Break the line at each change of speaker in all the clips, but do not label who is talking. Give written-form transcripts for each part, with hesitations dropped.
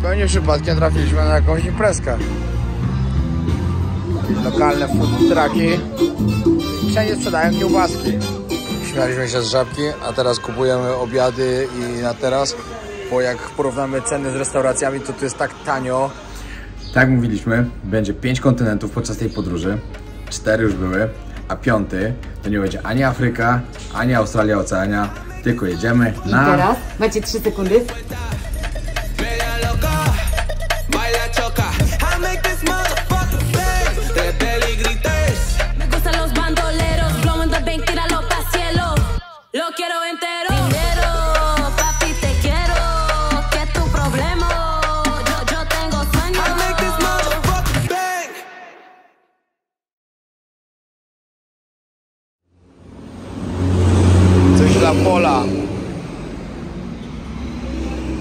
zupełnie przypadkiem trafiliśmy na jakąś imprezkę. Jakieś lokalne food trucki. Wszędzie sprzedają kiełbaski. Śmialiśmy się z Żabki, a teraz kupujemy obiady i na teraz, bo jak porównamy ceny z restauracjami, to tu jest tak tanio. Tak jak mówiliśmy, będzie 5 kontynentów podczas tej podróży. 4 już były, a 5 to nie będzie ani Afryka, ani Australia, Oceania, tylko jedziemy na...
I teraz macie 3 sekundy.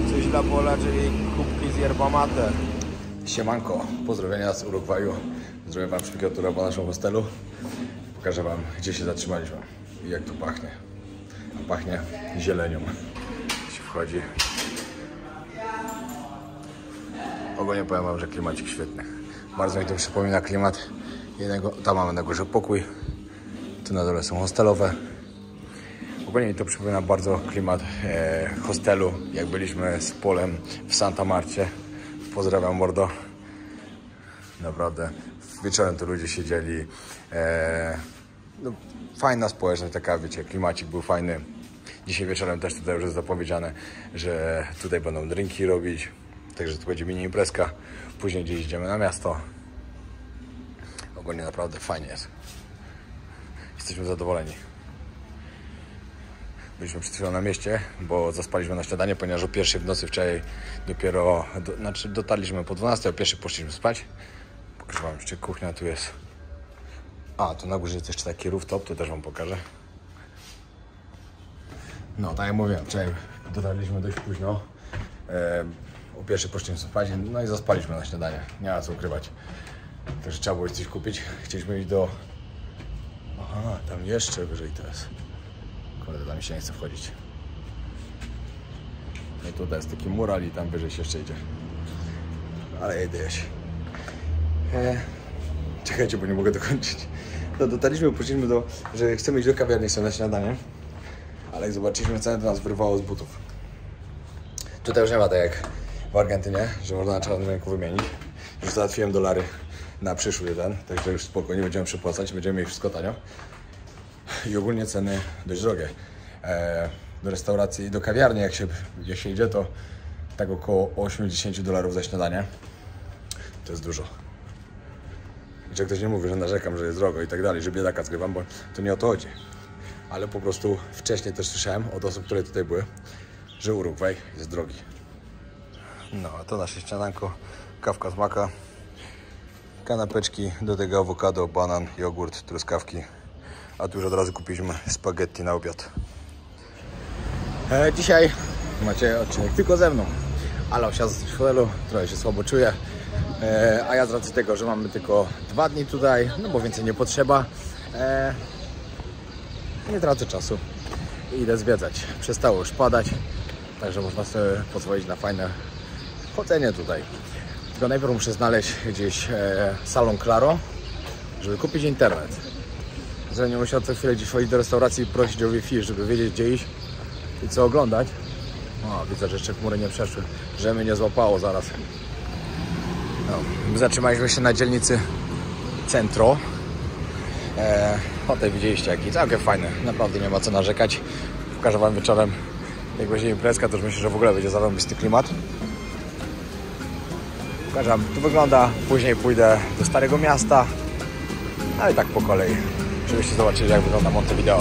Coś dla Pola, czyli kubki z yerba mate. Siemanko, pozdrowienia z Urugwaju. Zrobię wam szybkiego tura po naszym hostelu. Pokażę wam, gdzie się zatrzymaliśmy i jak tu pachnie. A pachnie zielenią. Się wchodzi. Ogólnie powiem wam, że klimacik świetny. Bardzo mi to przypomina klimat jednego, tam mamy na górze pokój. Tu na dole są hostelowe. Ogólnie mi to przypomina bardzo klimat hostelu, jak byliśmy z Polem w Santa Marcie. Pozdrawiam mordo. Naprawdę, wieczorem to ludzie siedzieli. No, fajna społeczność, taka wiecie, klimacik był fajny. Dzisiaj wieczorem też tutaj już jest zapowiedziane, że tutaj będą drinki robić. Także tu będzie mini imprezka. Później gdzieś idziemy na miasto. Ogólnie naprawdę fajnie jest. Jesteśmy zadowoleni. Byliśmy przed chwilą na mieście, bo zaspaliśmy na śniadanie, ponieważ o 1 w nocy wczoraj dopiero, dotarliśmy po 12, o 1 poszliśmy spać. Pokażę wam jeszcze, kuchnia tu jest. A, tu na górze jest jeszcze taki rooftop, to też wam pokażę. No, tak jak mówiłem, wczoraj dotarliśmy dość późno. O 1 poszliśmy spać, no i zaspaliśmy na śniadanie, nie ma co ukrywać. Także trzeba było coś kupić. Chcieliśmy iść do... Aha, tam jeszcze wyżej teraz. Kurde, tam się nie chce wchodzić. No tutaj jest taki mural i tam wyżej się jeszcze idzie. Ale jedę się. Czekajcie, bo nie mogę dokończyć. No dotarliśmy, poszliśmy że chcemy iść do kawiarni sobie na śniadanie. Ale jak zobaczyliśmy cenę, to nas wyrwało z butów. Tutaj już nie ma tak jak w Argentynie, że można na czarnym rynku wymienić. Już załatwiłem dolary na przyszły jeden, także już spokojnie będziemy przepłacać, będziemy mieli wszystko tanio. I ogólnie ceny dość drogie. Do restauracji i do kawiarni, jak się idzie, to tak około $80 za śniadanie. To jest dużo. I że ktoś nie mówi, że narzekam, że jest drogo i tak dalej, że biedaka zgrywam, bo to nie o to chodzi. Ale po prostu wcześniej też słyszałem od osób, które tutaj były, że Urugwaj jest drogi. No, a to nasze śniadanko, kawka z maka, kanapeczki, do tego awokado, banan, jogurt, truskawki. A tu już od razu kupiliśmy spaghetti na obiad. Dzisiaj macie odcinek tylko ze mną. Ale siadł z hotelu, trochę się słabo czuję. A ja z racji tego, że mamy tylko 2 dni tutaj, no bo więcej nie potrzeba, nie tracę czasu i idę zwiedzać. Przestało już padać, także można sobie pozwolić na fajne chodzenie tutaj. Tylko najpierw muszę znaleźć gdzieś salon Claro, żeby kupić internet. Że nie musiał co chwilę gdzieś chodzić do restauracji i prosić o Wi-Fi, żeby wiedzieć gdzie iść i co oglądać. O, widzę, że jeszcze chmury nie przeszły, że mnie nie złapało zaraz. No, zatrzymaliśmy się na dzielnicy Centro. Hotel widzieliście jaki, całkiem fajny, naprawdę nie ma co narzekać. Pokażę wam wieczorem, jak będzie imprezka, to już myślę, że w ogóle będzie zarąbisty klimat. Pokażę wam, jak to wygląda, później pójdę do Starego Miasta, ale tak po kolei, żebyście zobaczyli, jak wygląda Montevideo.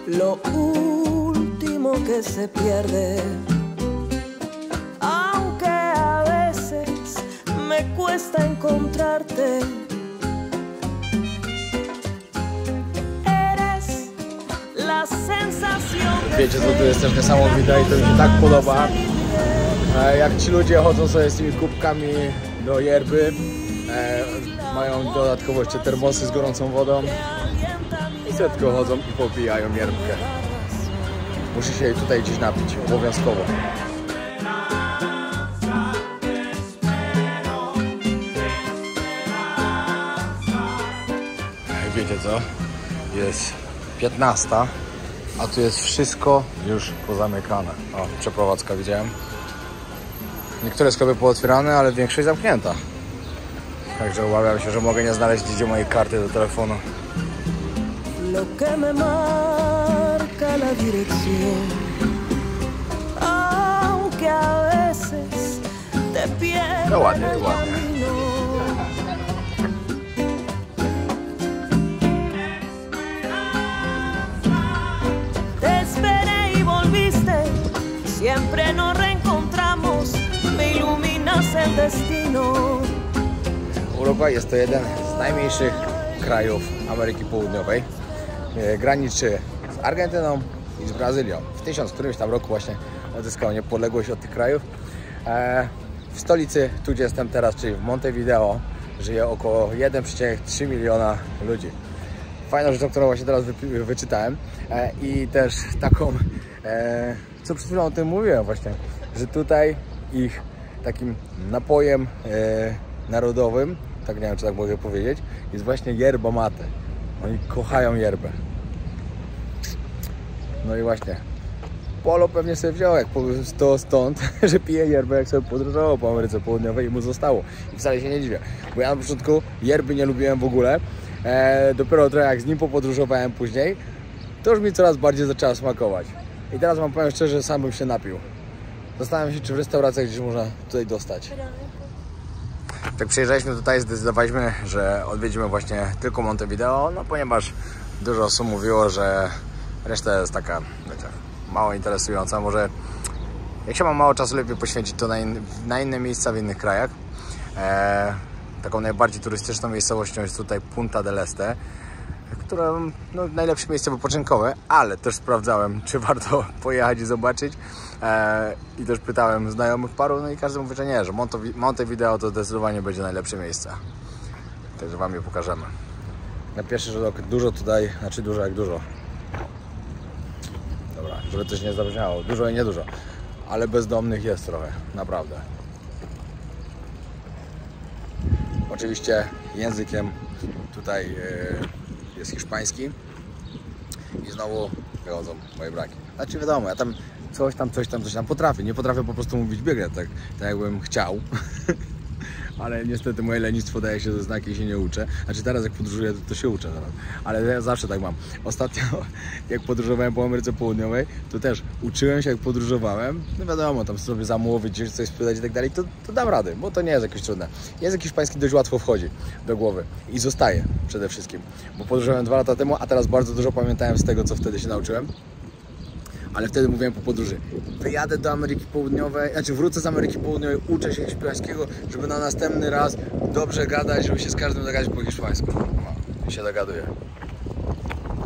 Lo último que se pierde, aunque a veces me cuesta encontrarte. Eres la sensación.
Wiecie, co tu jest też niesamowite i to mi się tak podoba. Jak ci ludzie chodzą sobie z tymi kubkami do yerby, mają dodatkowo jeszcze termosy z gorącą wodą i sobie tylko chodzą i popijają yerbkę. muszę się tutaj gdzieś napić, obowiązkowo. Wiecie co? Jest 15, a tu jest wszystko już pozamykane. O, przeprowadzka widziałem. Niektóre sklepy pootwierane, ale większość zamknięta. Także obawiam się, że mogę nie znaleźć gdzie mojej karty do telefonu.
Lo que me marca la dirección, aunque a veces te pierdo.
No ładnie, to ładnie.
Te esperé y volviste, siempre nos reencontramos, me iluminas el destino.
Urugwaj jest to jeden z najmniejszych krajów Ameryki Południowej. Graniczy z Argentyną i z Brazylią. W 1000 którymś tam roku właśnie odzyskał niepodległość od tych krajów. W stolicy, tu gdzie jestem teraz, czyli w Montevideo, żyje około 1,3 miliona ludzi. Fajną rzeczą, którą właśnie teraz wyczytałem i też taką, co przed chwilą o tym mówiłem właśnie, że tutaj ich takim napojem narodowym, tak nie wiem czy tak mogę powiedzieć, jest właśnie yerba mate. Oni kochają yerbę. No i właśnie Polo pewnie sobie wziął to stąd, że pije yerbę jak sobie podróżował po Ameryce Południowej i mu zostało. I wcale się nie dziwię, bo ja na początku yerby nie lubiłem w ogóle. Dopiero trochę jak z nim popodróżowałem później, to już mi coraz bardziej zaczęła smakować. I teraz wam powiem szczerze, że sam bym się napił. Zastanawiam się, czy w restauracjach gdzieś można tutaj dostać. Tak przyjeżdżaliśmy tutaj, zdecydowaliśmy, że odwiedzimy właśnie tylko Montevideo, no ponieważ dużo osób mówiło, że reszta jest taka, wiecie, mało interesująca. Może jak się ma mało czasu, lepiej poświęcić to na inne miejsca w innych krajach. Taką najbardziej turystyczną miejscowością jest tutaj Punta del Este, która no, najlepsze miejsce wypoczynkowe, ale też sprawdzałem, czy warto pojechać i zobaczyć. I też pytałem znajomych paru, no i każdy mówi, że nie, że Montevideo to zdecydowanie będzie najlepsze miejsce. Także wam je pokażemy. Na pierwszy rzut oka dużo tutaj, znaczy dużo jak dużo. Dobra, żeby coś nie zabrzmiało, dużo i niedużo, ale bezdomnych jest trochę, naprawdę. Oczywiście językiem tutaj jest hiszpański i znowu wychodzą moje braki. Znaczy wiadomo, ja tam coś tam potrafię. Nie potrafię po prostu mówić biegle tak jakbym chciał. Ale niestety moje lenistwo daje się ze znaki i się nie uczę. Znaczy teraz jak podróżuję, to się uczę teraz. Ale ja zawsze tak mam. Ostatnio jak podróżowałem po Ameryce Południowej, to też uczyłem się jak podróżowałem. No wiadomo, tam sobie zamówić, gdzieś coś spytać i tak dalej, to dam radę, bo to nie jest jakieś trudne. Język hiszpański dość łatwo wchodzi do głowy i zostaje przede wszystkim. Bo podróżowałem 2 lata temu, a teraz bardzo dużo pamiętałem z tego, co wtedy się nauczyłem. Ale wtedy mówiłem po podróży, wyjadę do Ameryki Południowej, znaczy wrócę z Ameryki Południowej, uczę się hiszpańskiego, żeby na następny raz dobrze gadać, żeby się z każdym dogadać po hiszpańsku. No, i się dogaduję.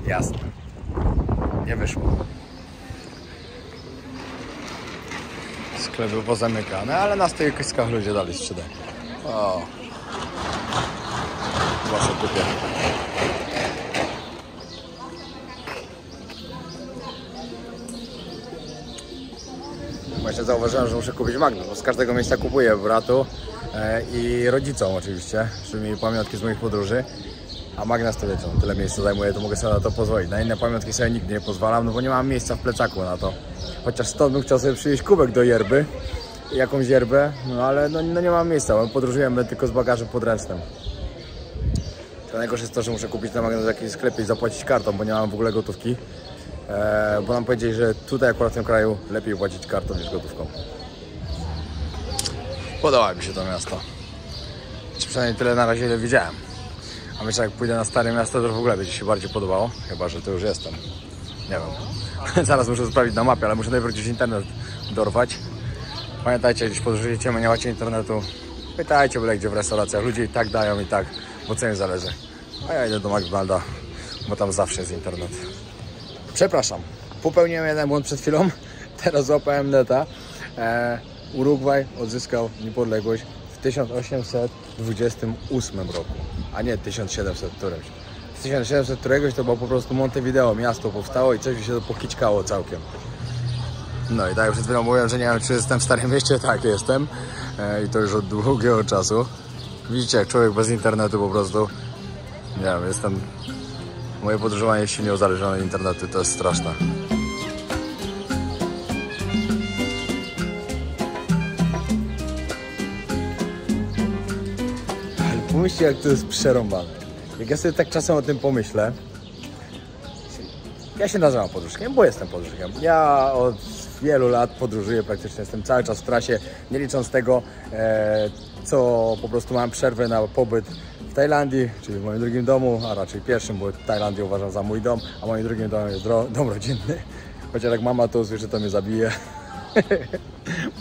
Jasne. Nie wyszło. Sklepy pozamykane, ale na stoiskach ludzie dalej sprzedają. O. Chyba sobie kupię. Właśnie zauważyłem, że muszę kupić Magnum, bo z każdego miejsca kupuję bratu i rodzicom oczywiście, żeby mieli pamiątki z moich podróży. A Magnes to wiecie, no, tyle miejsca zajmuje, to mogę sobie na to pozwolić. Na inne pamiątki sobie nigdy nie pozwalam, no bo nie mam miejsca w plecaku na to. Chociaż stąd bym chciał sobie przywieźć kubek do yerby, jakąś yerbę, no ale no nie mam miejsca, bo podróżujemy tylko z bagażem podręcznym. To najgorsze jest to, że muszę kupić na Magnes w jakimś sklepie i zapłacić kartą, bo nie mam w ogóle gotówki. Bo nam powiedzieli, że tutaj akurat w tym kraju lepiej płacić kartą niż gotówką. Podoba mi się to miasto. Czy przynajmniej tyle na razie ile widziałem. A myślę, jak pójdę na stare miasto, to w ogóle będzie się bardziej podobało. Chyba że to już jestem. Nie wiem. Zaraz muszę sprawdzić na mapie, ale muszę najpierw gdzieś internet dorwać. Pamiętajcie, gdzieś podróżujecie, nie macie internetu, pytajcie byle gdzie w restauracjach. Ludzie i tak dają i tak, bo co im zależy. A ja idę do McDonalda, bo tam zawsze jest internet. Przepraszam, popełniłem jeden błąd przed chwilą, teraz złapałem neta. Urugwaj odzyskał niepodległość w 1828 roku, a nie 1700 którymś. W 1700 któregoś to było po prostu Montevideo, miasto powstało i coś się to pokićkało całkiem. No i tak przed chwilą mówiłem, że nie wiem, czy jestem w Starym Mieście. Tak, jestem. I to już od długiego czasu. Widzicie, jak człowiek bez internetu po prostu, nie wiem, jestem... Moje podróżowanie jest silnie uzależnione od internetu, to jest straszne. Ale pomyślcie, jak to jest przerąbane. Jak ja sobie tak czasem o tym pomyślę, ja się nazywam podróżnikiem, bo jestem podróżnikiem. Ja od wielu lat podróżuję, praktycznie jestem cały czas w trasie, nie licząc tego, co po prostu mam przerwę na pobyt w Tajlandii, czyli w moim drugim domu, a raczej pierwszym, bo Tajlandię uważam za mój dom, a moim drugim domem jest dom rodzinny. Chociaż jak mama to usłyszy, to mnie zabije.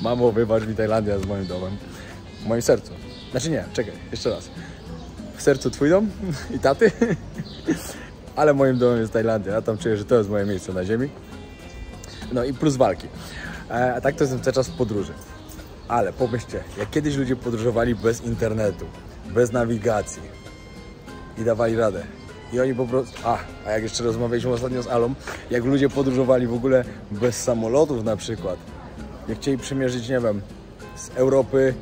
Mamo, wybacz mi, Tajlandia jest moim domem. W moim sercu. Znaczy nie, czekaj, jeszcze raz. W sercu twój dom i taty, ale moim domem jest Tajlandia. Ja tam czuję, że to jest moje miejsce na ziemi. No i plus walki. A tak to jestem cały czas w podróży. Ale pomyślcie, jak kiedyś ludzie podróżowali bez internetu, bez nawigacji i dawali radę. I oni po prostu... A jak jeszcze rozmawialiśmy ostatnio z Alą, jak ludzie podróżowali w ogóle bez samolotów na przykład. Jak chcieli przemierzyć, nie wiem, z Europy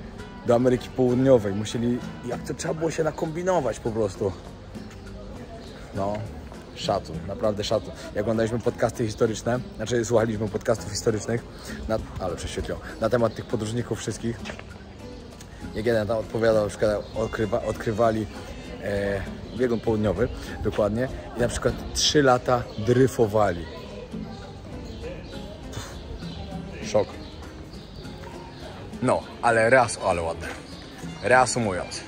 do Ameryki Południowej. Musieli... Jak to trzeba było się nakombinować po prostu. No... Szacun, naprawdę szacun. Jak oglądaliśmy podcasty historyczne, znaczy słuchaliśmy podcastów historycznych, ale prześwietliło, na temat tych podróżników wszystkich. Jak jeden tam opowiadał, na przykład odkrywali biegun południowy, dokładnie, i na przykład 3 lata dryfowali. Szok. No, ale ładne. Reasumując.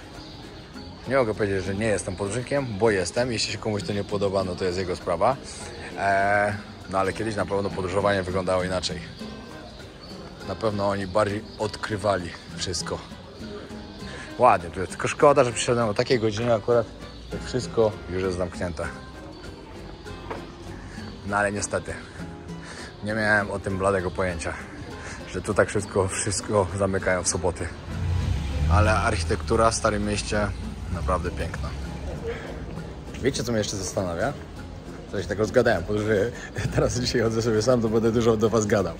Nie mogę powiedzieć, że nie jestem podróżnikiem, bo jestem. Jeśli się komuś to nie podoba, no to jest jego sprawa. No ale kiedyś na pewno podróżowanie wyglądało inaczej. Na pewno oni bardziej odkrywali wszystko. Ładnie, tylko szkoda, że przyszedłem o takiej godzinie akurat, że wszystko już jest zamknięte. No ale niestety, nie miałem o tym bladego pojęcia, że tu tak wszystko zamykają w soboty. Ale architektura w Starym Mieście naprawdę piękna. Wiecie, co mnie jeszcze zastanawia? Co się tak rozgadałem, że teraz dzisiaj chodzę sobie sam, to będę dużo do was gadał.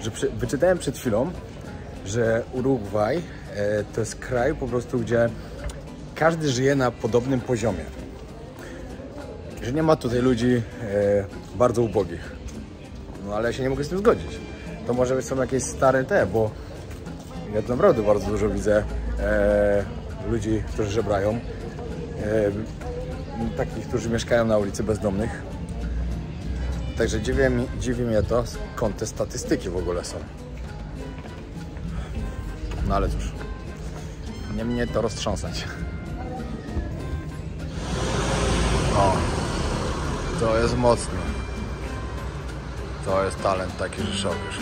Że wyczytałem przed chwilą, że Urugwaj to jest kraj po prostu, gdzie każdy żyje na podobnym poziomie. Że nie ma tutaj ludzi bardzo ubogich. No ale ja się nie mogę z tym zgodzić. To może być są jakieś stare bo ja tu naprawdę bardzo dużo widzę ludzi, którzy żebrają, takich, którzy mieszkają na ulicy bezdomnych. Także dziwi mnie to, skąd te statystyki w ogóle są. No ale cóż, nie mnie to roztrząsać. O, to jest mocne. To jest talent taki, że szok już.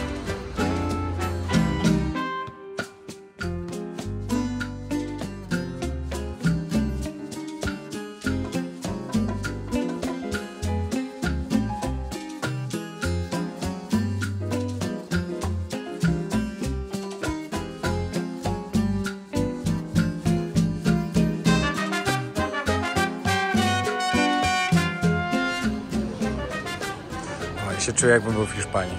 Się czuję, jakbym był w Hiszpanii.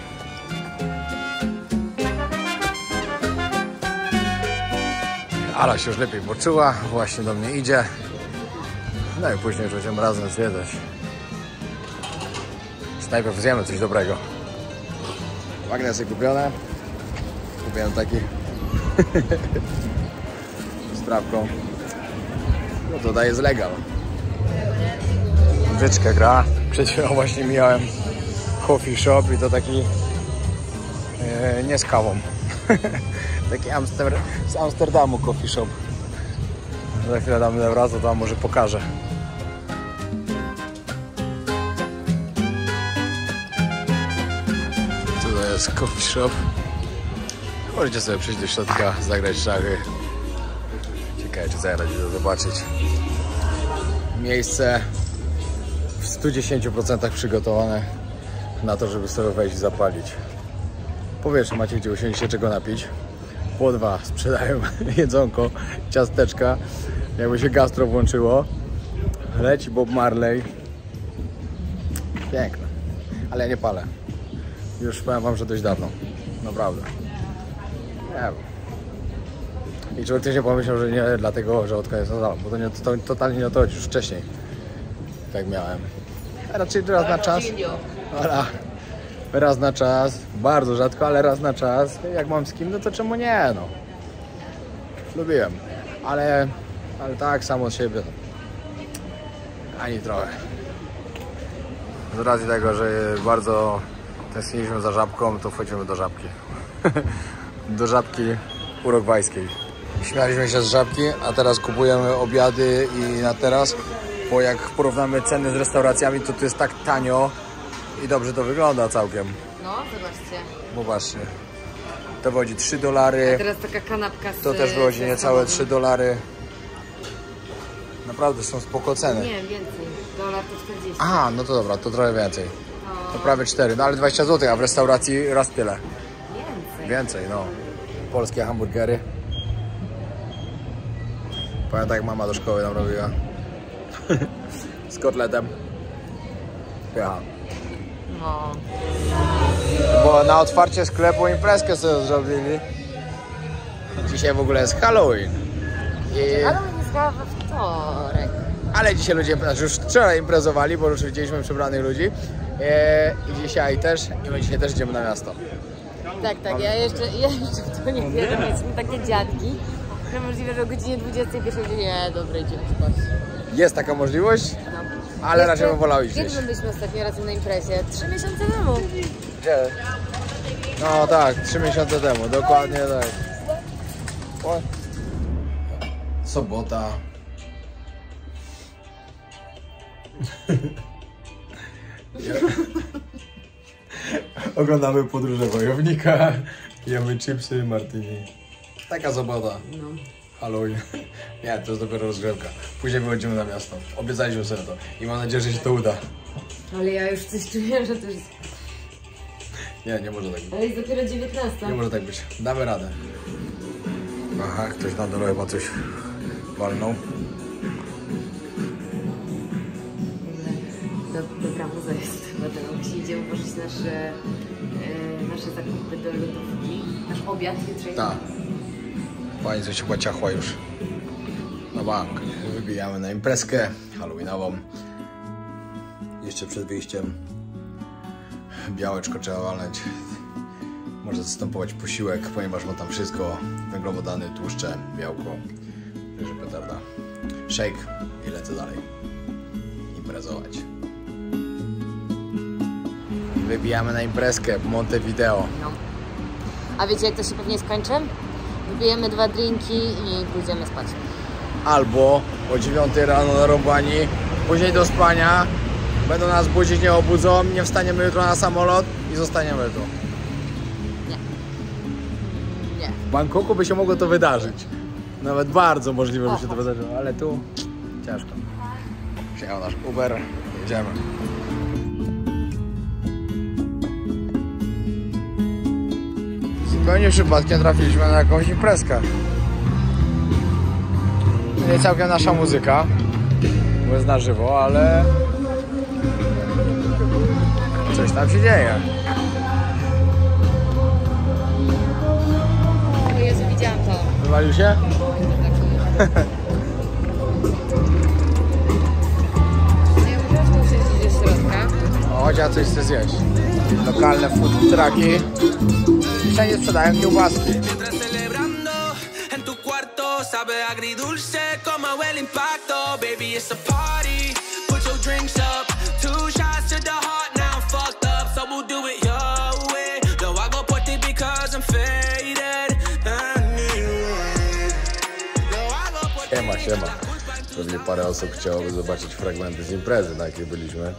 Ala się już lepiej poczuła, właśnie do mnie idzie. No i później już będziemy razem zwiedzać. Najpierw zjemy coś dobrego. Magnesy kupione. Kupiłem taki z trawką. No to daje z legal. Wyczkę gra. Przed chwilą właśnie mijałem coffee shop i to taki nie z kawą. Taki z Amsterdamu coffee shop. Za chwilę damy wraz, to wam może pokażę. Tutaj jest coffee shop. Możecie sobie przyjść do środka, zagrać szachy. Ciekawe, czy zagrać i to zobaczyć. Miejsce w 110% przygotowane na to, żeby sobie wejść i zapalić. Po pierwsze macie gdzie usiąść się czego napić. Po dwa sprzedają jedzonko, ciasteczka, jakby się gastro włączyło. Leci Bob Marley. Piękne. Ale ja nie palę. Już powiem wam, że dość dawno. Naprawdę. Nie wiem. I człowiek też nie pomyślał, że nie dlatego, że od koniec nadal, bo to totalnie nie o to chodzi, już wcześniej. Tak miałem. A raczej raz na czas. Raz na czas. Bardzo rzadko, ale raz na czas. Jak mam z kim, no to czemu nie, no. Lubiłem. Ale tak samo z siebie. Ani trochę. Z racji tego, że bardzo tęskniliśmy za żabką, to wchodzimy do żabki. Do żabki urugwajskiej. Śmialiśmy się z żabki, a teraz kupujemy obiady i na teraz, bo jak porównamy ceny z restauracjami, to jest tak tanio i dobrze to wygląda całkiem.
No, zobaczcie.
Bo właśnie, to wychodzi $3.
A teraz taka kanapka z...
To też wychodzi niecałe $3. Naprawdę są spoko ceny.
Nie, więcej. $1 to 40.
Aha, no to dobra, to trochę więcej. To prawie 4, no ale 20 zł, a w restauracji raz tyle. Więcej, no. Polskie hamburgery. Pamiętam, jak mama do szkoły nam robiła. Z kotletem. Ja.
No.
Bo na otwarcie sklepu imprezkę sobie zrobili. Dzisiaj w ogóle jest Halloween.
Halloween jest chyba we wtorek.
Ale dzisiaj ludzie, znaczy już wczoraj imprezowali, bo już widzieliśmy przebranych ludzi. I dzisiaj też, i my dzisiaj też idziemy na miasto.
Tak, ja jeszcze w to nie wierzę, mieliśmy takie dziadki, że możliwe, że o godzinie 21 nie, dobra, idziemy spać.
Jest taka możliwość,
No.
ale raczej bym wolał iść
Kiedy
gdzieś.
byliśmy ostatnio razem na imprezie? 3 miesiące temu.
Gdzie? No tak, 3 miesiące temu, dokładnie tak. Sobota. Oglądamy Podróże Wojownika, jemy chipsy, martini. Taka sobota.
No.
Halloween. Nie, to jest dopiero rozgrzewka. Później wychodzimy na miasto. Obiecaliśmy sobie to i mam nadzieję, że się to uda.
Ale ja już coś czuję, że to jest...
Nie może tak być.
Ale jest dopiero 19.
Nie może tak być. Damy radę. Aha, ktoś na dole chyba coś walnął.
Dobra muza jest chyba tego. Jeśli idzie ułożyć nasze zakupy do lodówki, nasz obiad jutrzejszy.
Tak. Pani coś chyba ciachła już. Na bank. Wybijamy na imprezkę halloweenową. Jeszcze przed wyjściem białeczko trzeba walnąć. Może zastępować posiłek, ponieważ ma tam wszystko. Węglowodany, tłuszcze, białko. Także petarda. Shake i lecę dalej. Imprezować. Wybijamy na imprezkę Montevideo.
No. A wiecie, jak to się pewnie skończy? Wypijemy 2 drinki i pójdziemy spać.
Albo o 9 rano na Rąbani, później do spania, będą nas budzić, nie obudzą, nie wstaniemy jutro na samolot i zostaniemy tu.
Nie.
W Bangkoku by się mogło to wydarzyć. Nawet bardzo możliwe by się to wydarzyło, ale tu ciężko. Przyjechał nasz Uber, jedziemy. Zupełnie przypadkiem trafiliśmy na jakąś imprezkę. Nie całkiem nasza muzyka, bo jest na żywo, ale coś tam się dzieje.
O Jezu, widziałam to.
Wywalił się?
Nie możesz tu usiąść do środka.
O, chodź, ja coś chcę zjeść. Lokalne food trucki. Wszędzie sprzedają kiełbaski.
Sabe agridulce como el impacto. Baby, it's a party. Put your drinks up. 2 shots to the heart. Now I'm fucked up, so we'll do it your way. No, I go put it because I'm faded.
Siema. Pewnie parę osób chciałoby zobaczyć fragmenty z imprezy, na jakiej byliśmy.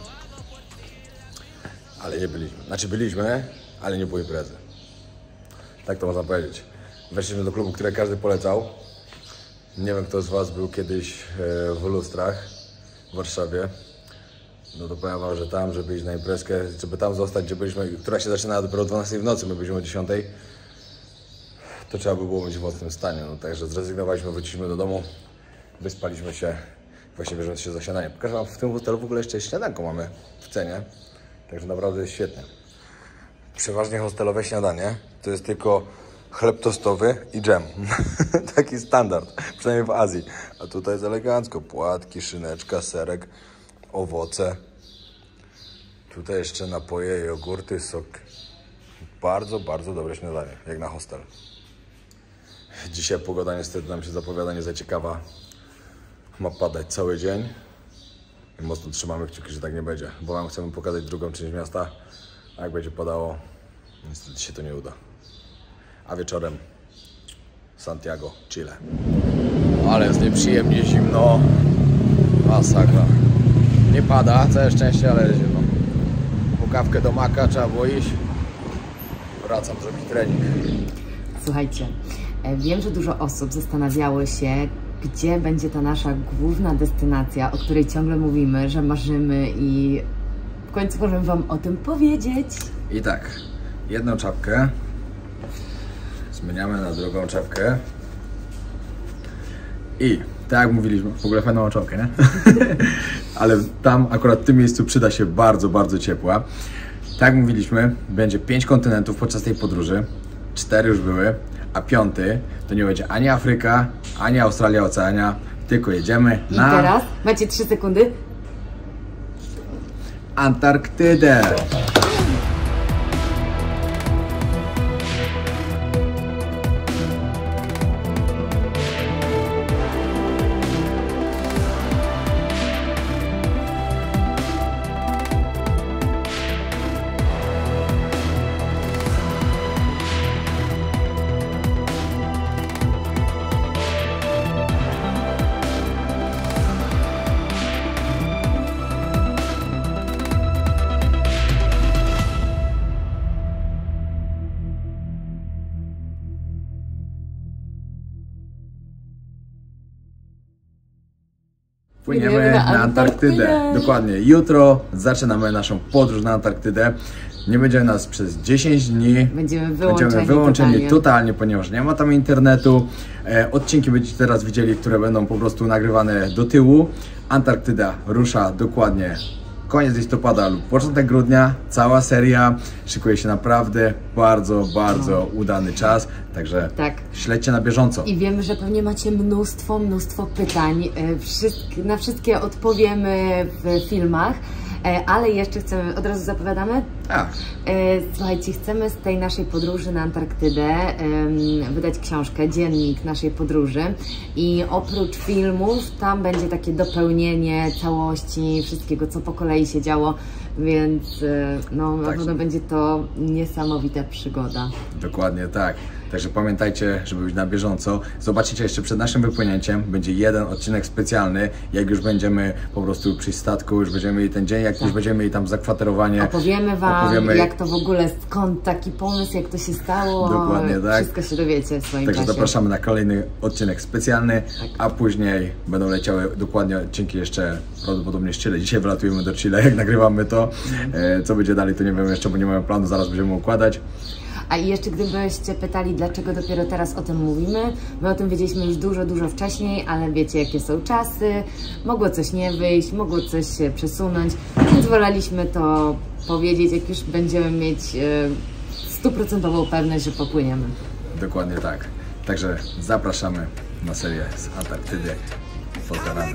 Ale nie byliśmy. Znaczy byliśmy, ale nie było imprezy. Tak to można powiedzieć. Weszliśmy do klubu, który każdy polecał. Nie wiem, kto z was był kiedyś w Lustrach w Warszawie. No to powiem wam, że tam, żeby iść na imprezkę, żeby tam zostać, gdzie byliśmy, która się zaczynała dopiero o 12 w nocy, my byliśmy o 10, to trzeba by było być w mocnym stanie. No, także zrezygnowaliśmy, wróciliśmy do domu, wyspaliśmy się. właśnie bierzemy się za śniadanie. Pokażę wam, w tym hotelu w ogóle jeszcze śniadanko mamy w cenie, także naprawdę jest świetnie. Przeważnie hostelowe śniadanie to jest tylko chleb tostowy i dżem. Taki standard, przynajmniej w Azji. A tutaj jest elegancko. Płatki, szyneczka, serek, owoce. Tutaj jeszcze napoje, jogurty, sok. Bardzo, bardzo dobre śniadanie, jak na hostel. Dzisiaj pogoda niestety nam się zapowiada nie za ciekawa. Ma padać cały dzień. I mocno trzymamy kciuki, że tak nie będzie. Bo wam chcemy pokazać drugą część miasta. A jak będzie padało, niestety się to nie uda. A wieczorem Santiago, Chile. Ale jest nieprzyjemnie zimno. Masakra. Nie pada, całe szczęście, ale jest zimno. Po kawkę do Maka trzeba było iść. Wracam zrobić trening.
Słuchajcie, wiem, że dużo osób zastanawiało się, gdzie będzie ta nasza główna destynacja, o której ciągle mówimy, że marzymy i w końcu możemy wam o tym powiedzieć.
I tak, jedną czapkę zmieniamy na drugą czapkę i tak jak mówiliśmy, w ogóle fajną czapkę, nie? Ale tam akurat w tym miejscu przyda się bardzo, bardzo ciepła. Tak jak mówiliśmy, będzie 5 kontynentów podczas tej podróży, 4 już były, a 5 to nie będzie ani Afryka, ani Australia, Oceania, tylko jedziemy na...
I teraz macie 3 sekundy.
Antarktydę! Płyniemy na Antarktydę. Dokładnie. Jutro zaczynamy naszą podróż na Antarktydę. Nie będzie nas przez 10 dni.
Będziemy
wyłączeni totalnie, ponieważ nie ma tam internetu. Odcinki będziecie teraz widzieli, które będą po prostu nagrywane do tyłu. Antarktyda rusza dokładnie koniec listopada lub początek grudnia. Cała seria szykuje się naprawdę bardzo, bardzo udany czas. Także śledźcie na bieżąco.
I wiemy, że pewnie macie mnóstwo pytań. Na wszystkie odpowiemy w filmach. Ale jeszcze chcemy, od razu zapowiadamy?
Tak.
Słuchajcie, chcemy z tej naszej podróży na Antarktydę wydać książkę, dziennik naszej podróży i oprócz filmów tam będzie takie dopełnienie całości, wszystkiego, co po kolei się działo, więc no, na pewno będzie to niesamowita przygoda.
Dokładnie tak. Także pamiętajcie, żeby być na bieżąco. Zobaczycie jeszcze przed naszym wypłynięciem. Będzie jeden odcinek specjalny. Jak już będziemy po prostu przy statku, już będziemy mieli ten dzień, jak już będziemy mieli tam zakwaterowanie.
Opowiemy wam, jak to w ogóle, skąd taki pomysł, jak to się stało.
Dokładnie tak.
Wszystko się dowiecie w swoim
Także
czasie.
zapraszamy na kolejny odcinek specjalny, a później będą leciały dokładnie odcinki jeszcze prawdopodobnie z Chile. Dzisiaj wylatujemy do Chile, jak nagrywamy to. Co będzie dalej, to nie wiem jeszcze, bo nie mamy planu, zaraz będziemy układać.
A i jeszcze gdybyście pytali, dlaczego dopiero teraz o tym mówimy, my o tym wiedzieliśmy już dużo wcześniej, ale wiecie, jakie są czasy, mogło coś nie wyjść, mogło coś się przesunąć, więc woleliśmy to powiedzieć, jak już będziemy mieć 100% pewność, że popłyniemy.
Dokładnie tak. Także zapraszamy na serię z Antarktydy. Pozdrawiamy.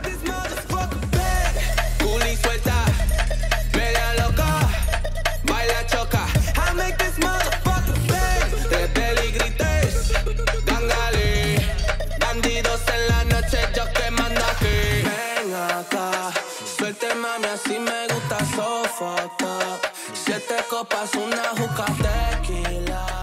Mami, así me gusta sofocar. 7 copas, una juca tequila.